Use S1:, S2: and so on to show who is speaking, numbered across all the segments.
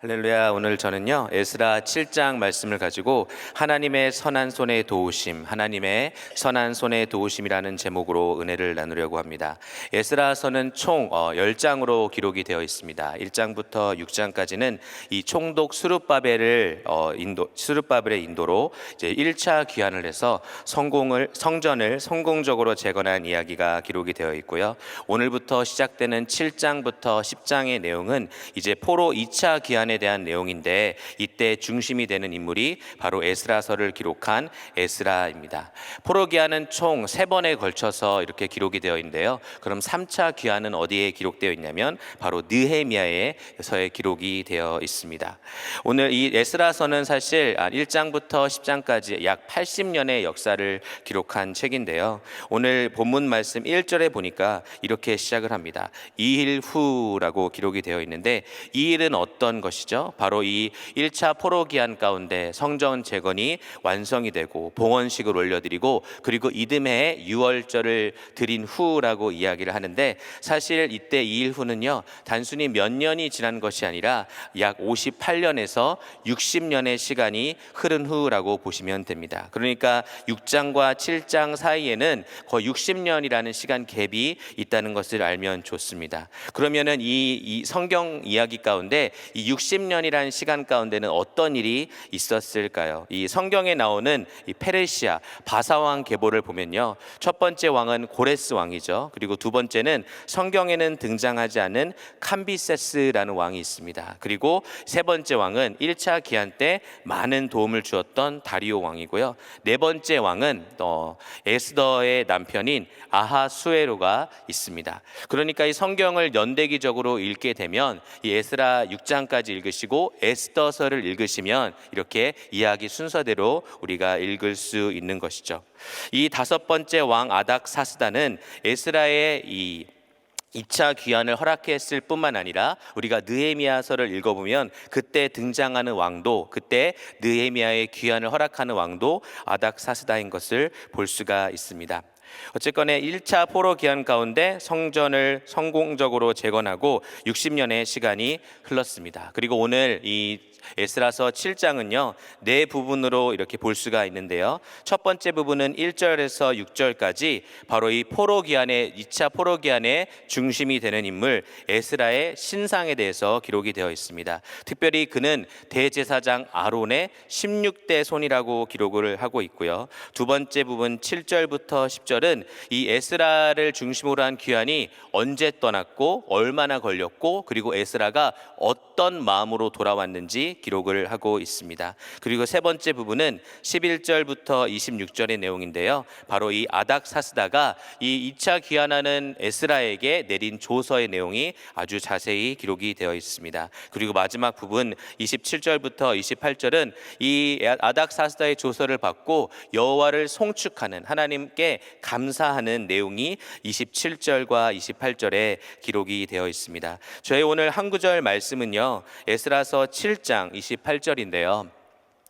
S1: 할렐루야. 오늘 저는요 에스라 7장 말씀을 가지고 하나님의 선한 손의 도우심, 하나님의 선한 손의 도우심이라는 제목으로 은혜를 나누려고 합니다. 에스라서는 총 10장으로 기록이 되어 있습니다. 1장부터 6장까지는 이 총독 스룹바벨의 인도로 이제 1차 귀환을 해서 성전을 성공적으로 재건한 이야기가 기록이 되어 있고요. 오늘부터 시작되는 7장부터 10장의 내용은 이제 포로 2차 귀환에 대한 내용인데, 이때 중심이 되는 인물이 바로 에스라서를 기록한 에스라입니다. 포로 귀환은 총 3번에 걸쳐서 이렇게 기록이 되어 있는데요. 그럼 3차 귀환은 어디에 기록되어 있냐면 바로 느헤미야에서의 기록이 되어 있습니다. 오늘 이 에스라서는 사실 1장부터 10장까지 약 80년의 역사를 기록한 책인데요. 오늘 본문 말씀 1절에 보니까 이렇게 시작을 합니다. 2일 후라고 기록이 되어 있는데, 이 일은 어떤 것이죠? 바로 이 1차 포로 기한 가운데 성전 재건이 완성이 되고 봉헌식을 올려드리고, 그리고 이듬해 유월절을 드린 후라고 이야기를 하는데, 사실 이때 2일 후는요 단순히 몇 년이 지난 것이 아니라 약 58년에서 60년의 시간이 흐른 후라고 보시면 됩니다. 그러니까 6장과 7장 사이에는 거의 60년이라는 시간 갭이 있다는 것을 알면 좋습니다. 그러면은 이 성경 이야기 가운데 이 60년이라는 시간 가운데는 어떤 일이 있었을까요? 이 성경에 나오는 이 페르시아 바사왕 계보를 보면요, 첫 번째 왕은 고레스 왕이죠. 그리고 두 번째는 성경에는 등장하지 않은 캄비세스라는 왕이 있습니다. 그리고 세 번째 왕은 1차 기한 때 많은 도움을 주었던 다리오 왕이고요. 네 번째 왕은 에스더의 남편인 아하수에로가 있습니다. 그러니까 이 성경을 연대기적으로 읽게 되면 이 에스라 6장까지 읽으시고 에스더서를 읽으시면 이렇게 이야기 순서대로 우리가 읽을 수 있는 것이죠. 이 다섯 번째 왕 아닥사스다는 에스라의 이 2차 귀환을 허락했을 뿐만 아니라 우리가 느헤미야서를 읽어보면 그때 등장하는 왕도, 그때 느헤미야의 귀환을 허락하는 왕도 아닥사스다인 것을 볼 수가 있습니다. 어쨌거나 1차 포로 기한 가운데 성전을 성공적으로 재건하고 60년의 시간이 흘렀습니다. 그리고 오늘 이 에스라서 7장은요 네 부분으로 이렇게 볼 수가 있는데요. 첫 번째 부분은 1절에서 6절까지 바로 이 포로 기한의 2차 포로 기한의 중심이 되는 인물 에스라의 신상에 대해서 기록이 되어 있습니다. 특별히 그는 대제사장 아론의 16대 손이라고 기록을 하고 있고요. 두 번째 부분 7절부터 10절은 이 에스라를 중심으로 한 귀환이 언제 떠났고 얼마나 걸렸고, 그리고 에스라가 어떤 마음으로 돌아왔는지 기록을 하고 있습니다. 그리고 세 번째 부분은 11절부터 26절의 내용인데요. 바로 이 아닥사스다가 이 2차 귀환하는 에스라에게 내린 조서의 내용이 아주 자세히 기록이 되어 있습니다. 그리고 마지막 부분 27절부터 28절은 이 아닥사스다의 조서를 받고 여호와를 송축하는, 하나님께 감사하는 내용이 27절과 28절에 기록이 되어 있습니다. 저희 오늘 한 구절 말씀은요 에스라서 7장 28절인데요.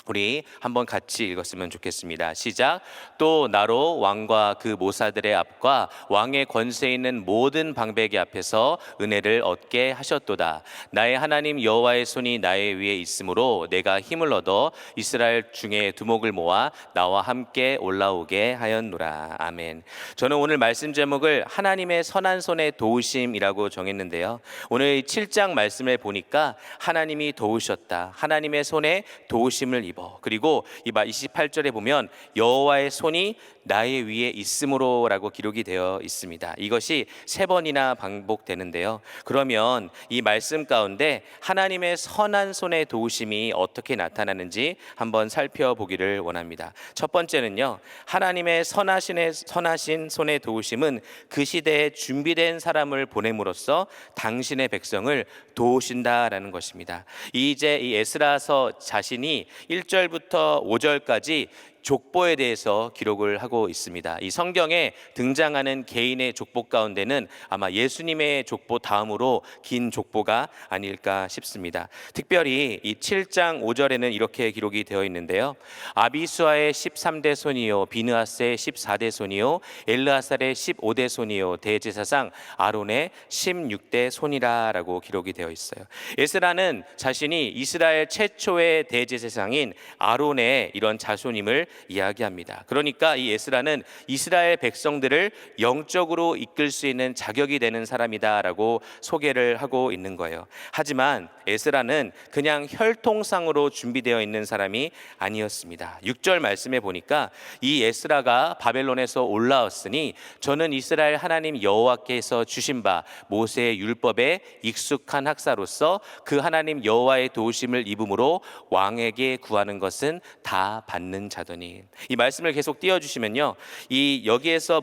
S1: 우리 한번 같이 읽었으면 좋겠습니다. 시작. 또 나로 왕과 그 모사들의 앞과 왕의 권세 있는 모든 방백의 앞에서 은혜를 얻게 하셨도다. 나의 하나님 여호와의 손이 나의 위에 있으므로 내가 힘을 얻어 이스라엘 중에 두목을 모아 나와 함께 올라오게 하였노라. 아멘. 저는 오늘 말씀 제목을 하나님의 선한 손의 도우심이라고 정했는데요. 오늘 7장 말씀을 보니까 하나님이 도우셨다, 하나님의 손에 도우심을 그리고 이 28절에 보면 여호와의 손이 나의 위에 있으므로 라고 기록이 되어 있습니다. 이것이 3번이나 반복되는데요. 그러면 이 말씀 가운데 하나님의 선한 손의 도우심이 어떻게 나타나는지 한번 살펴보기를 원합니다. 첫 번째는요, 하나님의 선하신 손의 도우심은 그 시대에 준비된 사람을 보냄으로써 당신의 백성을 도우신다라는 것입니다. 이제 이 에스라서 자신이 1절부터 5절까지 족보에 대해서 기록을 하고 있습니다. 이 성경에 등장하는 개인의 족보 가운데는 아마 예수님의 족보 다음으로 긴 족보가 아닐까 싶습니다. 특별히 이 7장 5절에는 이렇게 기록이 되어 있는데요. 아비수아의 13대 손이요 비느하스의 14대 손이요 엘르아살의 15대 손이요 대제사장 아론의 16대 손이라라고 기록이 되어 있어요. 에스라는 자신이 이스라엘 최초의 대제사장인 아론의 이런 자손임을 이야기합니다. 그러니까 이 에스라는 이스라엘 백성들을 영적으로 이끌 수 있는 자격이 되는 사람이다라고 소개를 하고 있는 거예요. 하지만 에스라는 그냥 혈통상으로 준비되어 있는 사람이 아니었습니다. 6절 말씀에 보니까 이 에스라가 바벨론에서 올라왔으니 저는 이스라엘 하나님 여호와께서 주신 바 모세의 율법에 익숙한 학사로서 그 하나님 여호와의 도우심을 입음으로 왕에게 구하는 것은 다 받는 자더니. 이 말씀을 계속 띄워주시면요, 이 여기에서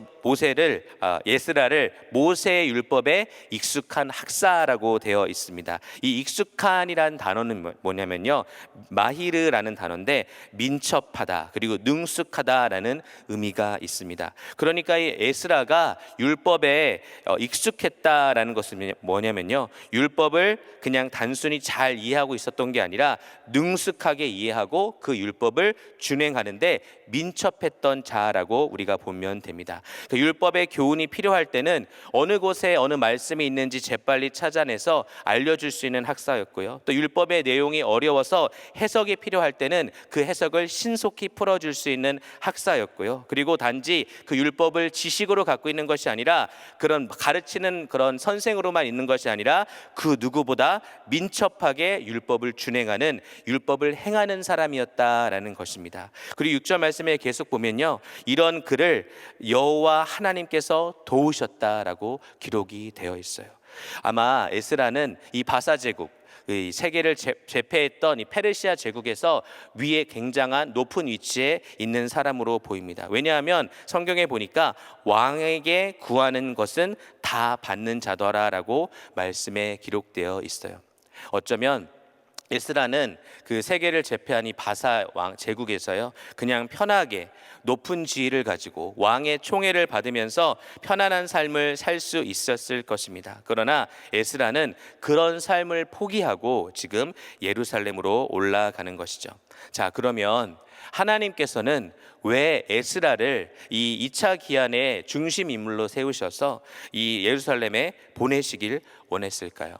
S1: 에스라를 모세의 율법에 익숙한 학사라고 되어 있습니다. 이 익숙한이라는 단어는 뭐냐면요, 마히르라는 단어인데 민첩하다 그리고 능숙하다라는 의미가 있습니다. 그러니까 이 에스라가 율법에 익숙했다라는 것은 뭐냐면요, 율법을 그냥 단순히 잘 이해하고 있었던 게 아니라 능숙하게 이해하고 그 율법을 준행하는데 민첩했던 자라고 우리가 보면 됩니다. 그 율법의 교훈이 필요할 때는 어느 곳에 어느 말씀이 있는지 재빨리 찾아내서 알려줄 수 있는 학사였고요. 또 율법의 내용이 어려워서 해석이 필요할 때는 그 해석을 신속히 풀어줄 수 있는 학사였고요. 그리고 단지 그 율법을 지식으로 갖고 있는 것이 아니라 그런 가르치는 그런 선생으로만 있는 것이 아니라 그 누구보다 민첩하게 율법을 준행하는, 율법을 행하는 사람이었다라는 것입니다. 그리고 6절 말씀에 계속 보면요, 이런 그를 여호와 하나님께서 도우셨다라고 기록이 되어 있어요. 아마 에스라는 이 바사 제국, 이 세계를 제패했던 이 페르시아 제국에서 위에 굉장한 높은 위치에 있는 사람으로 보입니다. 왜냐하면 성경에 보니까 왕에게 구하는 것은 다 받는 자더라라고 말씀에 기록되어 있어요. 어쩌면 에스라는 그 세계를 제패한 이 바사 왕 제국에서요, 그냥 편하게 높은 지위를 가지고 왕의 총애를 받으면서 편안한 삶을 살 수 있었을 것입니다. 그러나 에스라는 그런 삶을 포기하고 지금 예루살렘으로 올라가는 것이죠. 자, 그러면 하나님께서는 왜 에스라를 이 2차 기한의 중심 인물로 세우셔서 이 예루살렘에 보내시길 원했을까요?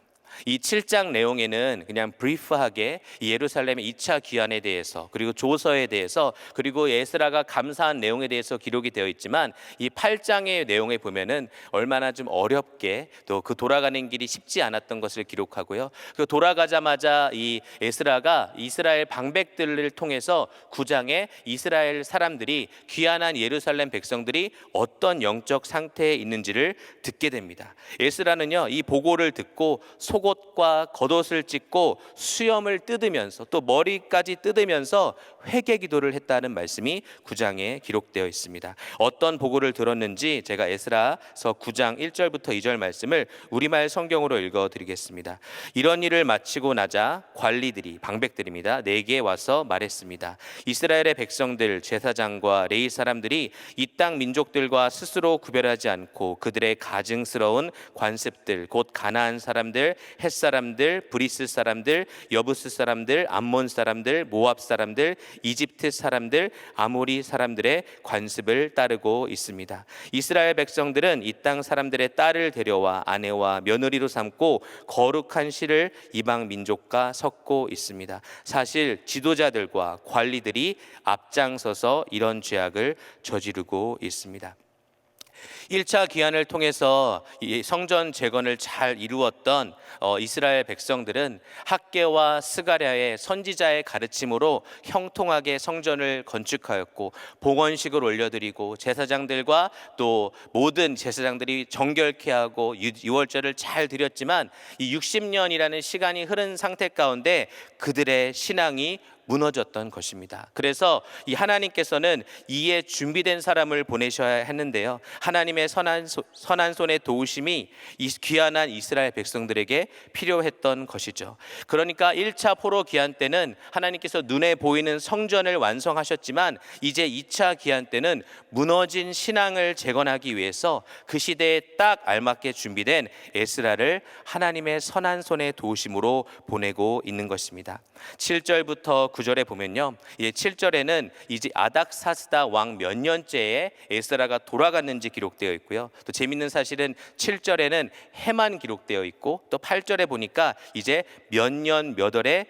S1: 이 7장 내용에는 그냥 브리프하게 이 예루살렘의 2차 귀환에 대해서, 그리고 조서에 대해서, 그리고 에스라가 감사한 내용에 대해서 기록이 되어 있지만 이 8장의 내용에 보면은 얼마나 좀 어렵게 또 그 돌아가는 길이 쉽지 않았던 것을 기록하고요. 그 돌아가자마자 이 에스라가 이스라엘 방백들을 통해서 9장에 이스라엘 사람들이, 귀환한 예루살렘 백성들이 어떤 영적 상태에 있는지를 듣게 됩니다. 에스라는요, 이 보고를 듣고 속옷과 겉옷을 찢고 수염을 뜯으면서 또 머리까지 뜯으면서 회개 기도를 했다는 말씀이 9장에 기록되어 있습니다. 어떤 보고를 들었는지 제가 에스라서 9장 1절부터 2절 말씀을 우리말 성경으로 읽어드리겠습니다. 이런 일을 마치고 나자 관리들이, 방백들입니다, 내게 와서 말했습니다. 이스라엘의 백성들, 제사장과 레위 사람들이 이 땅 민족들과 스스로 구별하지 않고 그들의 가증스러운 관습들, 곧 가나안 사람들, 헷 사람들, 브리스 사람들, 여부스 사람들, 암몬 사람들, 모압 사람들, 이집트 사람들, 아모리 사람들의 관습을 따르고 있습니다. 이스라엘 백성들은 이 땅 사람들의 딸을 데려와 아내와 며느리로 삼고 거룩한 실을 이방 민족과 섞고 있습니다. 사실 지도자들과 관리들이 앞장서서 이런 죄악을 저지르고 있습니다. 1차 기한을 통해서 이 성전 재건을 잘 이루었던 이스라엘 백성들은 학개와 스가랴의 선지자의 가르침으로 형통하게 성전을 건축하였고 봉헌식을 올려드리고 제사장들과 또 모든 제사장들이 정결케 하고 유월절을 잘 드렸지만 이 60년이라는 시간이 흐른 상태 가운데 그들의 신앙이 무너졌던 것입니다. 그래서 이 하나님께서는 이에 준비된 사람을 보내셔야 했는데요, 하나님의 선한 손의 도우심이 이 귀환한 이스라엘 백성들에게 필요했던 것이죠. 그러니까 1차 포로 귀환 때는 하나님께서 눈에 보이는 성전을 완성하셨지만 이제 2차 귀환 때는 무너진 신앙을 재건하기 위해서 그 시대에 딱 알맞게 준비된 에스라를 하나님의 선한 손의 도우심으로 보내고 있는 것입니다. 7절부터 9절에 보면요, 7절에는 이제 아닥사스다 왕 몇 년째에 에스라가 돌아갔는지 기록되어 있고요, 또 재밌는 사실은 7절에는 해만 기록되어 있고, 또 8절에 보니까 이제 몇 년 몇 월에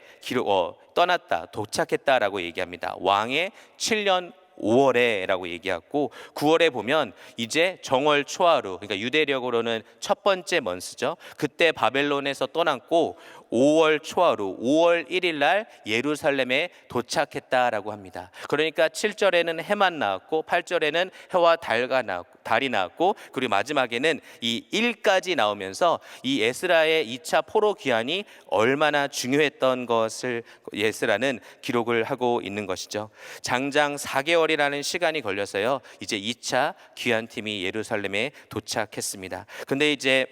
S1: 떠났다, 도착했다라고 얘기합니다. 왕의 7년 5월에라고 얘기하고, 9월에 보면 이제 정월 초하루, 그러니까 유대력으로는 첫 번째 먼스죠. 그때 바벨론에서 떠났고 5월 초하루 5월 1일 날 예루살렘에 도착했다라고 합니다. 그러니까 7절에는 해만 나왔고 8절에는 해와 달이 나왔고, 그리고 마지막에는 이 1까지 나오면서 이 에스라의 2차 포로 귀환이 얼마나 중요했던 것을 에스라는 기록을 하고 있는 것이죠. 장장 4개월이라는 시간이 걸려서요, 이제 2차 귀환팀이 예루살렘에 도착했습니다. 근데 이제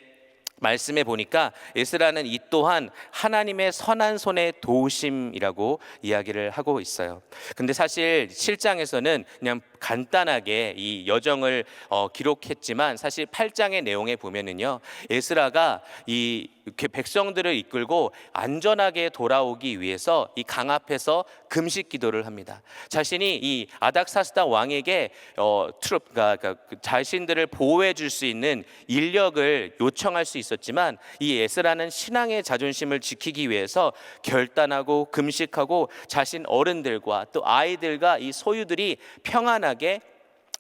S1: 말씀에 보니까 에스라는 이 또한 하나님의 선한 손의 도우심이라고 이야기를 하고 있어요. 근데 사실 7장에서는 그냥 간단하게 이 여정을 기록했지만, 사실 8장의 내용에 보면은요, 에스라가 이 백성들을 이끌고 안전하게 돌아오기 위해서 이 강 앞에서 금식 기도를 합니다. 자신이 이 아닥사스다 왕에게 그러니까 자신들을 보호해 줄 수 있는 인력을 요청할 수 있었지만, 이 에스라는 신앙의 자존심을 지키기 위해서 결단하고 금식하고 자신 어른들과 또 아이들과 이 소유들이 평안하게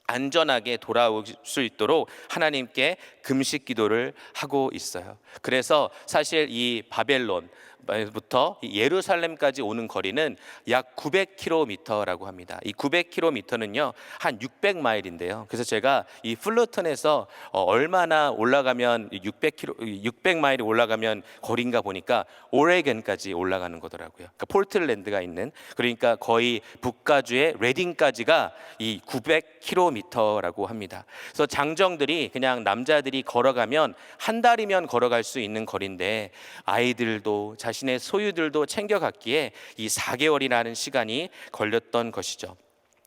S1: 안전하게 돌아올 수 있도록 하나님께 금식 기도를 하고 있어요. 그래서 사실 이 바벨론부터 예루살렘까지 오는 거리는 약 900km라고 합니다. 이 900km는요 한 600마일인데요. 그래서 제가 이 플루턴에서 얼마나 올라가면 600마일이 올라가면 거리인가 보니까 오레건까지 올라가는 거더라고요. 그러니까 폴틀랜드가 있는, 그러니까 거의 북가주의 레딩까지가 이 900km라고 합니다. 그래서 장정들이, 그냥 남자들이 걸어가면 한 달이면 걸어갈 수 있는 거리인데, 아이들도 자신의 소유들도 챙겨갔기에 이 4개월이라는 시간이 걸렸던 것이죠.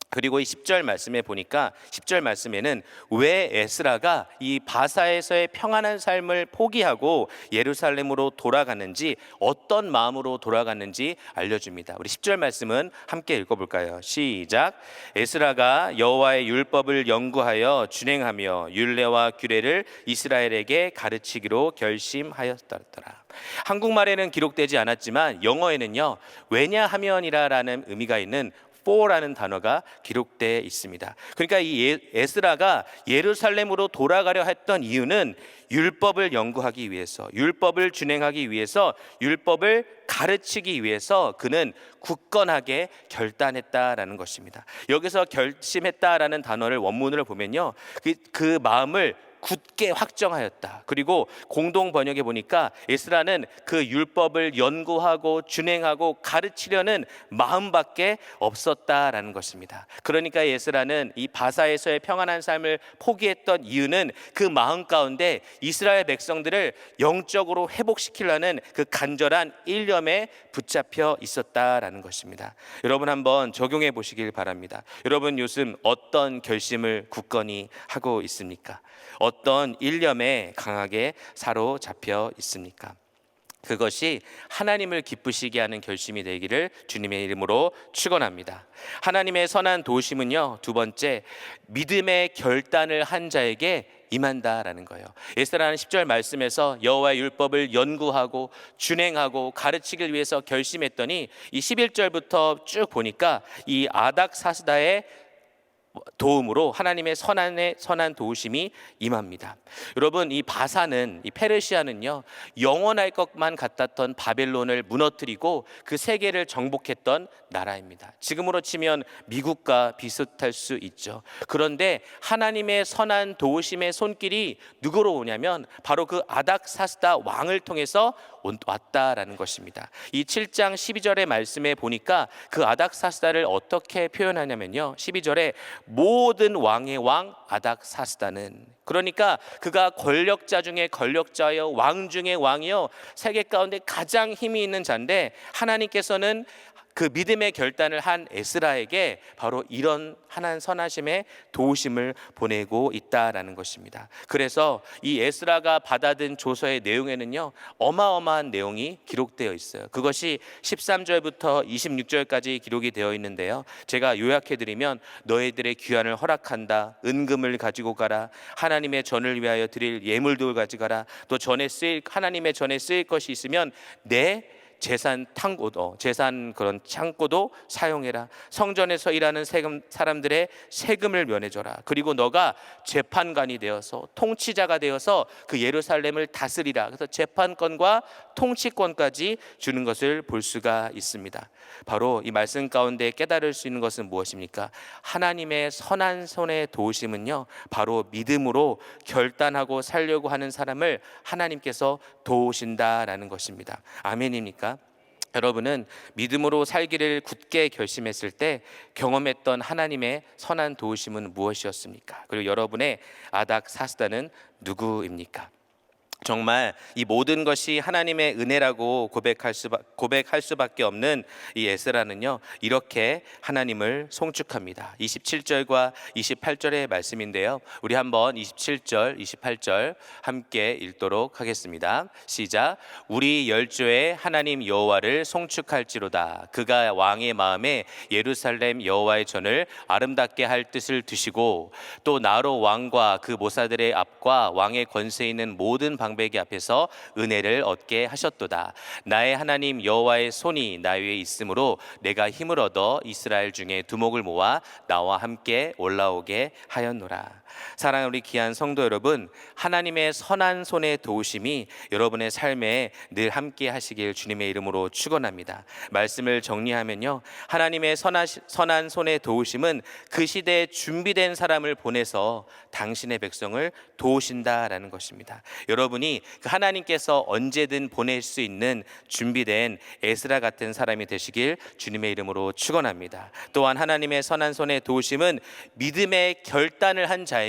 S1: 그리고 이 10절 말씀에 보니까 10절 말씀에는 왜 에스라가 이 바사에서의 평안한 삶을 포기하고 예루살렘으로 돌아갔는지, 어떤 마음으로 돌아갔는지 알려줍니다. 우리 10절 말씀은 함께 읽어볼까요? 시작. 에스라가 여호와의 율법을 연구하여 준행하며 율례와 규례를 이스라엘에게 가르치기로 결심하였더라. 한국말에는 기록되지 않았지만 영어에는요, 왜냐하면이라는 의미가 있는 for라는 단어가 기록되어 있습니다. 그러니까 이 에스라가 예루살렘으로 돌아가려 했던 이유는 율법을 연구하기 위해서, 율법을 준행하기 위해서, 율법을 가르치기 위해서 그는 굳건하게 결단했다라는 것입니다. 여기서 결심했다라는 단어를 원문을 보면요, 그 마음을 굳게 확정하였다. 그리고 공동 번역에 보니까 에스라는 그 율법을 연구하고 준행하고 가르치려는 마음밖에 없었다라는 것입니다. 그러니까 에스라는 이 바사에서의 평안한 삶을 포기했던 이유는 그 마음 가운데 이스라엘 백성들을 영적으로 회복시키려는 그 간절한 일념에 붙잡혀 있었다라는 것입니다. 여러분 한번 적용해 보시길 바랍니다. 여러분 요즘 어떤 결심을 굳건히 하고 있습니까? 어떤 일념에 강하게 사로잡혀 있습니까? 그것이 하나님을 기쁘시게 하는 결심이 되기를 주님의 이름으로 축원합니다. 하나님의 선한 도우심은요, 두 번째, 믿음의 결단을 한 자에게 임한다라는 거예요. 에스라는 10절 말씀에서 여호와의 율법을 연구하고 준행하고 가르치기 위해서 결심했더니 이 11절부터 쭉 보니까 이 아닥사스다의 도움으로 하나님의 선한 도우심이 임합니다. 여러분, 이 바사는, 이 페르시아는요, 영원할 것만 같았던 바벨론을 무너뜨리고 그 세계를 정복했던 나라입니다. 지금으로 치면 미국과 비슷할 수 있죠. 그런데 하나님의 선한 도우심의 손길이 누구로 오냐면 바로 그 아닥사스다 왕을 통해서 왔다라는 것입니다. 이 7장 12절의 말씀에 보니까 그 아닥사스다를 어떻게 표현하냐면요, 12절에 모든 왕의 왕 아닥사스다는, 그러니까 그가 권력자 중에 권력자여 왕 중에 왕이요, 세계 가운데 가장 힘이 있는 자인데 하나님께서는 그 믿음의 결단을 한 에스라에게 바로 이런 하나님 선하심의 도우심을 보내고 있다라는 것입니다. 그래서 이 에스라가 받아든 조서의 내용에는요, 어마어마한 내용이 기록되어 있어요. 그것이 13절부터 26절까지 기록이 되어 있는데요, 제가 요약해드리면 너희들의 귀환을 허락한다, 은금을 가지고 가라, 하나님의 전을 위하여 드릴 예물도 가져가라, 또 하나님의 전에 쓰일 것이 있으면 내 재산 그런 창고도 사용해라. 성전에서 일하는 사람들의 세금을 면해줘라. 그리고 너가 재판관이 되어서 통치자가 되어서 그 예루살렘을 다스리라. 그래서 재판권과 통치권까지 주는 것을 볼 수가 있습니다. 바로 이 말씀 가운데 깨달을 수 있는 것은 무엇입니까? 하나님의 선한 손의 도우심은요, 바로 믿음으로 결단하고 살려고 하는 사람을 하나님께서 도우신다라는 것입니다. 아멘입니까? 여러분은 믿음으로 살기를 굳게 결심했을 때 경험했던 하나님의 선한 도우심은 무엇이었습니까? 그리고 여러분의 아닥사스다는 누구입니까? 정말 이 모든 것이 하나님의 은혜라고 고백할 수밖에 없는 이 에스라는요, 이렇게 하나님을 송축합니다. 27절과 28절의 말씀인데요, 우리 한번 27절, 28절 함께 읽도록 하겠습니다. 시작. 우리 열조의 하나님 여호와를 송축할지로다. 그가 왕의 마음에 예루살렘 여호와의 전을 아름답게 할 뜻을 두시고 또 나로 왕과 그 모사들의 앞과 왕의 권세 있는 모든 방백이 앞에서 은혜를 얻게 하셨도다. 나의 하나님 여호와의 손이 나 위에 있으므로 내가 힘을 얻어 이스라엘 중에 두목을 모아 나와 함께 올라오게 하였노라. 사랑하는 우리 귀한 성도 여러분, 하나님의 선한 손의 도우심이 여러분의 삶에 늘 함께 하시길 주님의 이름으로 축원합니다. 말씀을 정리하면요, 하나님의 선한 손의 도우심은 그 시대에 준비된 사람을 보내서 당신의 백성을 도우신다라는 것입니다. 여러분이 그 하나님께서 언제든 보낼 수 있는 준비된 에스라 같은 사람이 되시길 주님의 이름으로 축원합니다. 또한 하나님의 선한 손의 도우심은 믿음의 결단을 한 자에게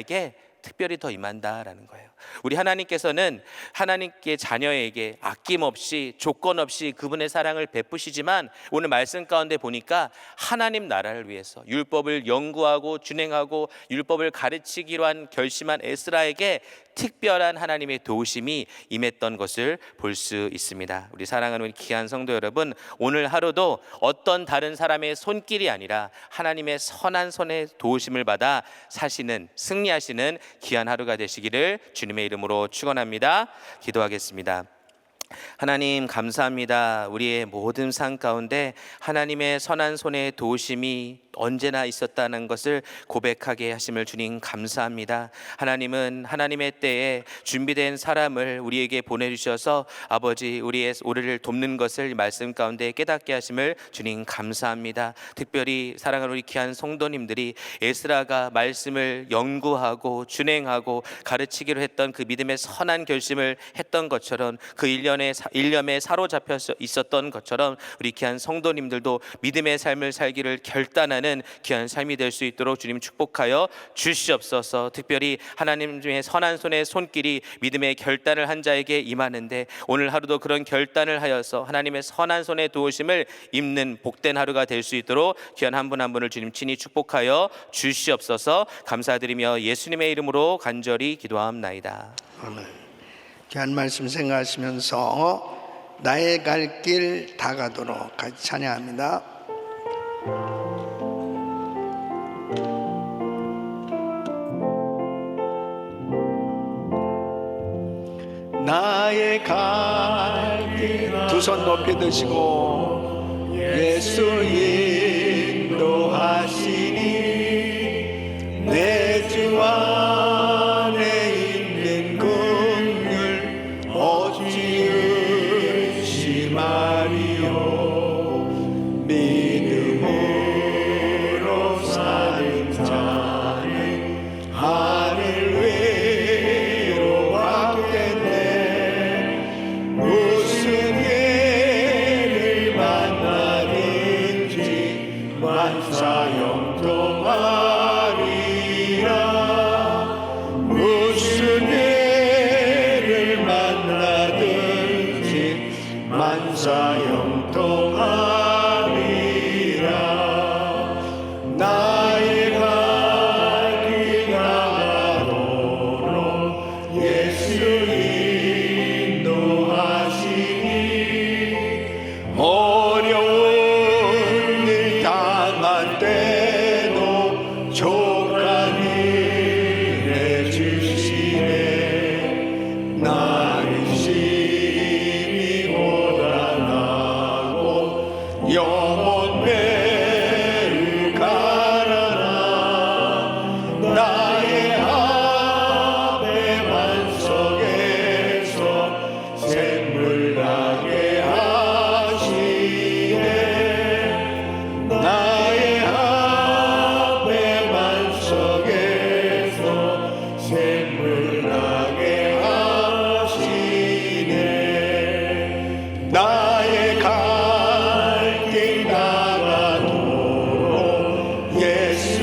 S1: 특별히 더 임한다라는 거예요. 우리 하나님께서는 하나님께 자녀에게 아낌없이 조건 없이 그분의 사랑을 베푸시지만 오늘 말씀 가운데 보니까 하나님 나라를 위해서 율법을 연구하고 준행하고 율법을 가르치기로 한 결심한 에스라에게 특별한 하나님의 도우심이 임했던 것을 볼 수 있습니다. 우리 사랑하는 우리 귀한 성도 여러분, 오늘 하루도 어떤 다른 사람의 손길이 아니라 하나님의 선한 손의 도우심을 받아 사시는, 승리하시는 귀한 하루가 되시기를 주님의 이름으로 축원합니다. 기도하겠습니다. 하나님 감사합니다. 우리의 모든 삶 가운데 하나님의 선한 손의 도우심이 언제나 있었다는 것을 고백하게 하심을 주님 감사합니다. 하나님은 하나님의 때에 준비된 사람을 우리에게 보내주셔서 아버지 우리의 우리를 돕는 것을 말씀 가운데 깨닫게 하심을 주님 감사합니다. 특별히 사랑하는 우리 귀한 성도님들이 에스라가 말씀을 연구하고 준행하고 가르치기로 했던 그 믿음의 선한 결심을 했던 것처럼 그 일념에 사로잡혀 있었던 것처럼 우리 귀한 성도님들도 믿음의 삶을 살기를 결단하는 귀한 삶이 될 수 있도록 주님 축복하여 주시옵소서. 특별히 하나님 중에 선한 손의 손길이 믿음의 결단을 한 자에게 임하는데 오늘 하루도 그런 결단을 하여서 하나님의 선한 손의 도우심을 입는 복된 하루가 될 수 있도록 귀한 한 분 한 분을 주님 친히 축복하여 주시옵소서. 감사드리며 예수님의 이름으로 간절히 기도하옵나이다.
S2: 아멘. 귀한 말씀 생각하시면서 나의 갈 길 다 가도록 같이 찬양합니다. 나의 갈 길 두 손 높이 드시고 예수 인도하시니
S3: 믿음으로 사는 자는 하늘 위로 받겠네. 무슨 일을 만나든지 만사형통하리라. 무슨 일을 만나든지 만사형통하리라. 나의 갈 길 나가도록 예수 인도하시니 어려운 일 당할 때도 족한 일 해주시네. 나의 심히 고단하고 영혼 매우 가라라. 나의 앞에 반석에서 샘물 나게 하시네. 나의 앞에 반석에서 샘물 나게 하시네. 나의 갈 길 나가도록 예수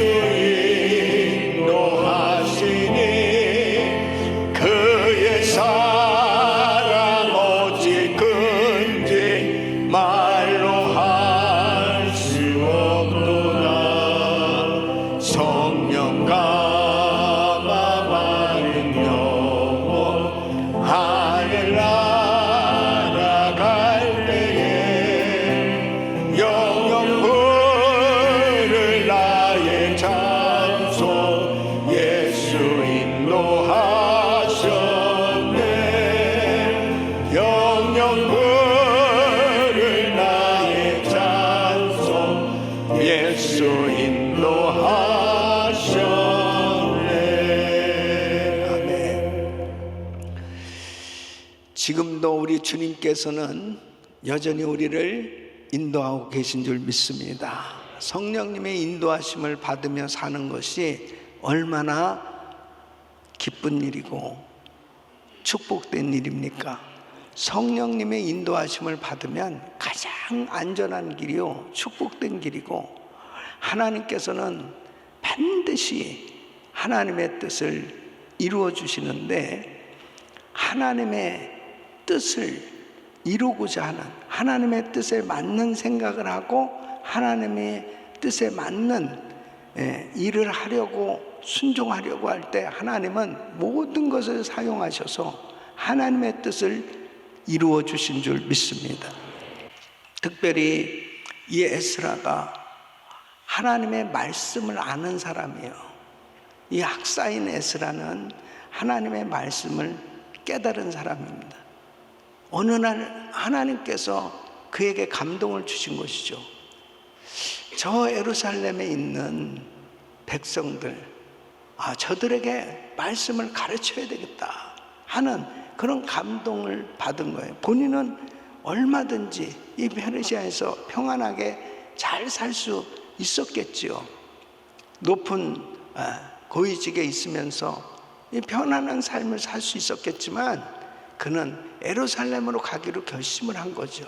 S3: 인도하시니 그의 사랑 오직 근지 말로 할 수 없도다. 성령 감화 받은 영혼 하늘 날아갈 때에 영영 부를 나의 찬송 예수 인도하셨네. 영영 부를 나의 찬송 예수 인도하셨네. 아멘.
S2: 지금도 우리 주님께서는 여전히 우리를 인도하고 계신 줄 믿습니다. 성령님의 인도하심을 받으며 사는 것이 얼마나 기쁜 일이고 축복된 일입니까? 성령님의 인도하심을 받으면 가장 안전한 길이요, 축복된 길이고, 하나님께서는 반드시 하나님의 뜻을 이루어 주시는데, 하나님의 뜻을 이루고자 하는, 하나님의 뜻에 맞는 생각을 하고 하나님의 뜻에 맞는 일을 하려고 순종하려고 할 때 하나님은 모든 것을 사용하셔서 하나님의 뜻을 이루어 주신 줄 믿습니다. 특별히 이 에스라가 하나님의 말씀을 아는 사람이에요. 이 학사인 에스라는 하나님의 말씀을 깨달은 사람입니다. 어느 날 하나님께서 그에게 감동을 주신 것이죠. 저 예루살렘에 있는 백성들, 저들에게 말씀을 가르쳐야 되겠다 하는 그런 감동을 받은 거예요. 본인은 얼마든지 이 페르시아에서 평안하게 잘 살 수 있었겠지요. 높은 고위직에 있으면서 이 편안한 삶을 살 수 있었겠지만 그는 예루살렘으로 가기로 결심을 한 거죠.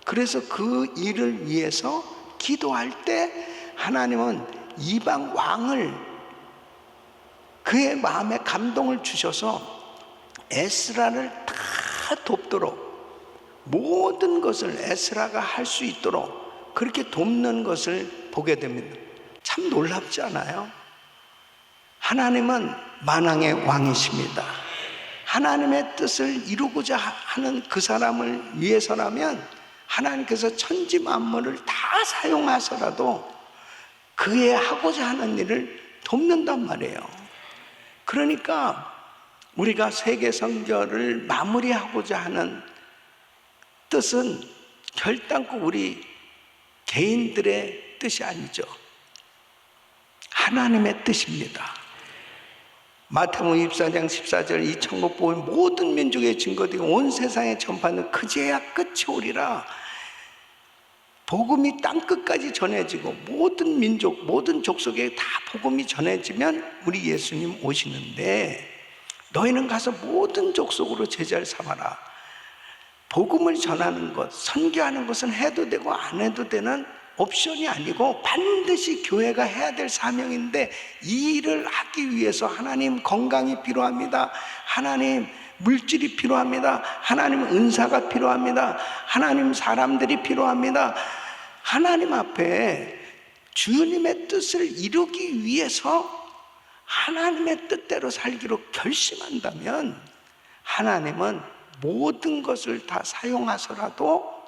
S2: 그래서 그 일을 위해서 기도할 때 하나님은 이방 왕을 그의 마음에 감동을 주셔서 에스라를 다 돕도록, 모든 것을 에스라가 할 수 있도록 그렇게 돕는 것을 보게 됩니다. 참 놀랍지 않아요? 하나님은 만왕의 왕이십니다. 하나님의 뜻을 이루고자 하는 그 사람을 위해서라면 하나님께서 천지 만물을 다 사용하서라도 그의 하고자 하는 일을 돕는단 말이에요. 그러니까 우리가 세계 선교를 마무리하고자 하는 뜻은 결단코 우리 개인들의 뜻이 아니죠. 하나님의 뜻입니다. 마태복음 24장 14절 이 천국 복음이 모든 민족의 증거되고 온 세상에 전파하는 그제야 끝이 오리라. 복음이 땅끝까지 전해지고 모든 민족, 모든 족속에 다 복음이 전해지면 우리 예수님 오시는데, 너희는 가서 모든 족속으로 제자를 삼아라. 복음을 전하는 것, 선교하는 것은 해도 되고 안 해도 되는 옵션이 아니고 반드시 교회가 해야 될 사명인데, 이 일을 하기 위해서 하나님 건강이 필요합니다. 하나님 물질이 필요합니다. 하나님 은사가 필요합니다. 하나님 사람들이 필요합니다. 하나님 앞에 주님의 뜻을 이루기 위해서 하나님의 뜻대로 살기로 결심한다면, 하나님은 모든 것을 다 사용하서라도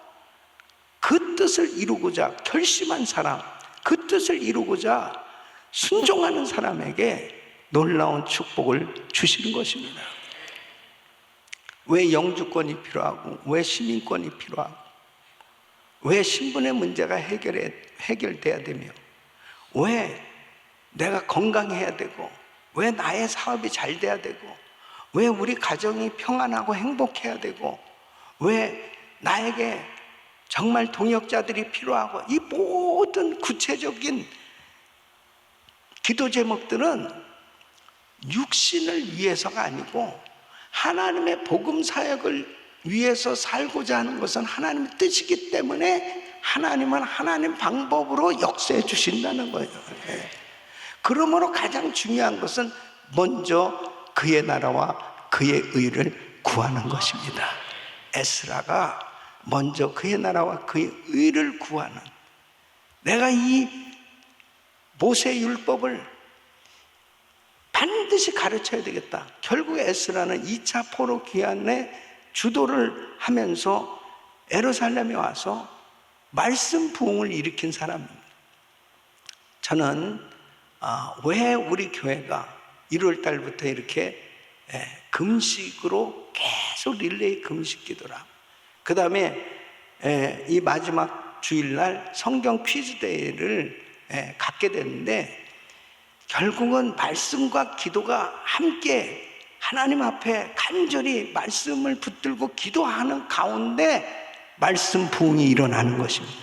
S2: 그 뜻을 이루고자 결심한 사람, 그 뜻을 이루고자 순종하는 사람에게 놀라운 축복을 주시는 것입니다. 왜 영주권이 필요하고, 왜 시민권이 필요하고, 왜 신분의 문제가 해결돼야 되며, 왜 내가 건강해야 되고, 왜 나의 사업이 잘 돼야 되고, 왜 우리 가정이 평안하고 행복해야 되고, 왜 나에게 정말 동역자들이 필요하고, 이 모든 구체적인 기도 제목들은 육신을 위해서가 아니고 하나님의 복음 사역을 위해서 살고자 하는 것은 하나님의 뜻이기 때문에 하나님은 하나님 방법으로 역사해 주신다는 거예요. 그러므로 가장 중요한 것은 먼저 그의 나라와 그의 의를 구하는 것입니다. 에스라가 먼저 그의 나라와 그의 의를 구하는, 내가 이 모세 율법을 반드시 가르쳐야 되겠다. 결국 에스라는 2차 포로 기한에 주도를 하면서 예루살렘에 와서 말씀 부흥을 일으킨 사람입니다. 저는 왜 우리 교회가 1월 달부터 이렇게 금식으로 계속 릴레이 금식 기도라, 그 다음에 이 마지막 주일날 성경 퀴즈 데이를 갖게 됐는데, 결국은 말씀과 기도가 함께 하나님 앞에 간절히 말씀을 붙들고 기도하는 가운데 말씀 부흥이 일어나는 것입니다.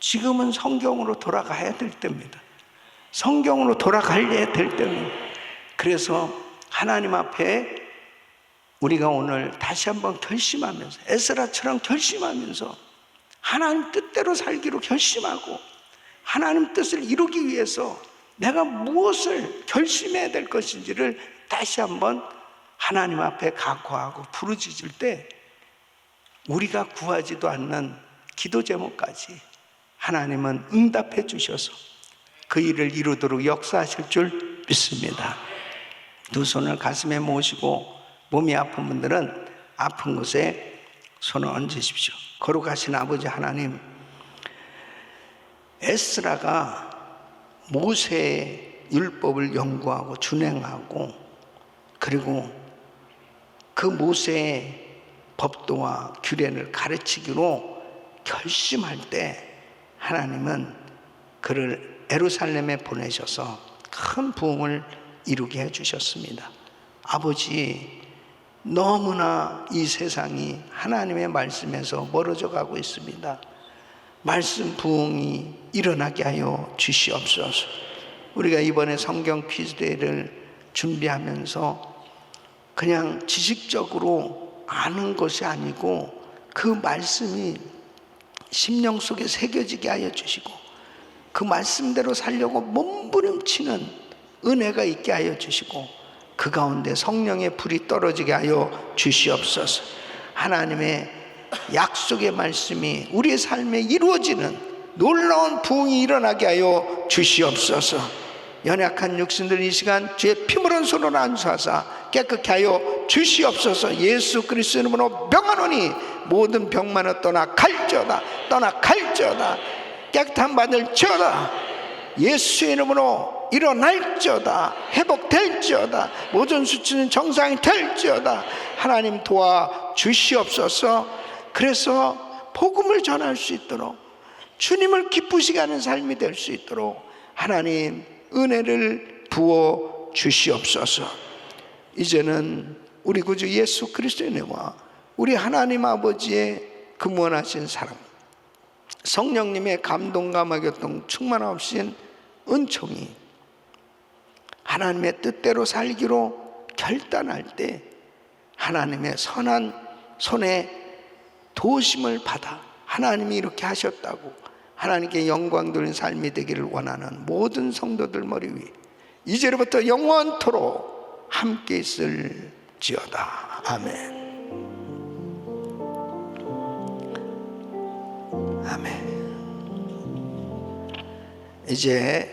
S2: 지금은 성경으로 돌아가야 될 때입니다. 성경으로 돌아가야 될 때입니다. 그래서 하나님 앞에 우리가 오늘 다시 한번 결심하면서, 에스라처럼 결심하면서 하나님 뜻대로 살기로 결심하고, 하나님 뜻을 이루기 위해서 내가 무엇을 결심해야 될 것인지를 다시 한번 하나님 앞에 각오하고 부르짖을 때, 우리가 구하지도 않는 기도 제목까지 하나님은 응답해 주셔서 그 일을 이루도록 역사하실 줄 믿습니다. 두 손을 가슴에 모시고 몸이 아픈 분들은 아픈 곳에 손을 얹으십시오. 거룩하신 아버지 하나님, 에스라가 모세의 율법을 연구하고 준행하고, 그리고 그 모세의 법도와 규례를 가르치기로 결심할 때 하나님은 그를 예루살렘에 보내셔서 큰 부흥을 이루게 해주셨습니다. 아버지, 너무나 이 세상이 하나님의 말씀에서 멀어져 가고 있습니다. 말씀 부흥이 일어나게 하여 주시옵소서. 우리가 이번에 성경 퀴즈데이를 준비하면서 그냥 지식적으로 아는 것이 아니고 그 말씀이 심령 속에 새겨지게 하여 주시고, 그 말씀대로 살려고 몸부림치는 은혜가 있게 하여 주시고, 그 가운데 성령의 불이 떨어지게 하여 주시옵소서. 하나님의 약속의 말씀이 우리의 삶에 이루어지는 놀라운 부흥이 일어나게 하여 주시옵소서. 연약한 육신들 이 시간 주의 피물은 손으로 안수하사 깨끗게 하여 주시옵소서. 예수 그리스도 이름으로 명하노니 모든 병만은 떠나 갈지어다, 떠나 갈지어다, 깨끗함 받을지어다. 예수의 이름으로 일어날지어다, 회복될지어다, 모든 수치는 정상이 될지어다. 하나님 도와 주시옵소서. 그래서 복음을 전할 수 있도록, 주님을 기쁘시게 하는 삶이 될 수 있도록 하나님 은혜를 부어 주시옵소서. 이제는 우리 구주 예수 그리스도의 은혜와 우리 하나님 아버지의 근원하신 사랑, 성령님의 감동감화 교통 충만하신 은총이 하나님의 뜻대로 살기로 결단할 때 하나님의 선한 손에 도우심을 받아 하나님이 이렇게 하셨다고 하나님께 영광 돌린 삶이 되기를 원하는 모든 성도들 머리 위에 이제로부터 영원토록 함께 있을지어다. 아멘. 아멘. 이제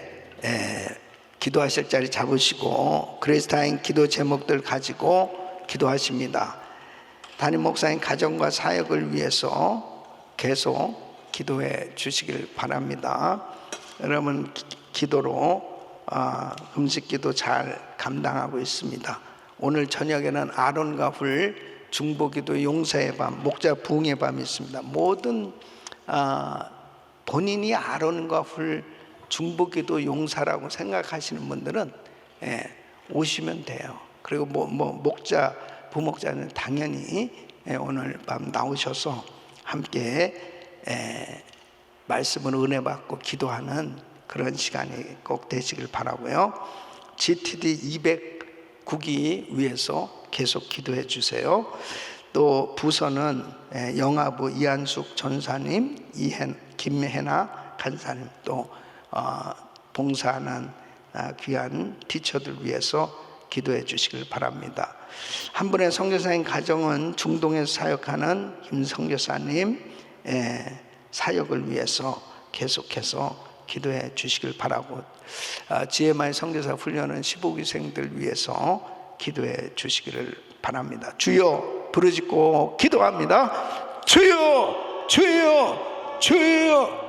S2: 기도하실 자리 잡으시고 그리스도인 기도 제목들 가지고 기도하십니다. 담임 목사님 가정과 사역을 위해서 계속 기도해 주시길 바랍니다. 여러분 기도로 금식 기도 잘 감당하고 있습니다. 오늘 저녁에는 아론과 훌 중보기도 용사의 밤, 목자 부흥의 밤이 있습니다. 모든 본인이 아론과 훌 중보기도 용사라고 생각하시는 분들은 오시면 돼요. 그리고 목자 부목자는 당연히 오늘 밤 나오셔서 함께 말씀으로 은혜 받고 기도하는 그런 시간이 꼭 되시길 바라고요. GTD 209기 위해서 계속 기도해 주세요. 또 부서는 영아부 이한숙 전사님, 김혜나 간사님, 또 봉사하는 귀한 티처들 위해서 기도해 주시길 바랍니다. 한 분의 선교사님 가정은 중동에서 사역하는 김선교사님 사역을 위해서 계속해서 기도해 주시길 바라고, GMI 선교사 훈련은 15기생들 위해서 기도해 주시기를 바랍니다. 주여 부르짖고 기도합니다. 주여 주여 주여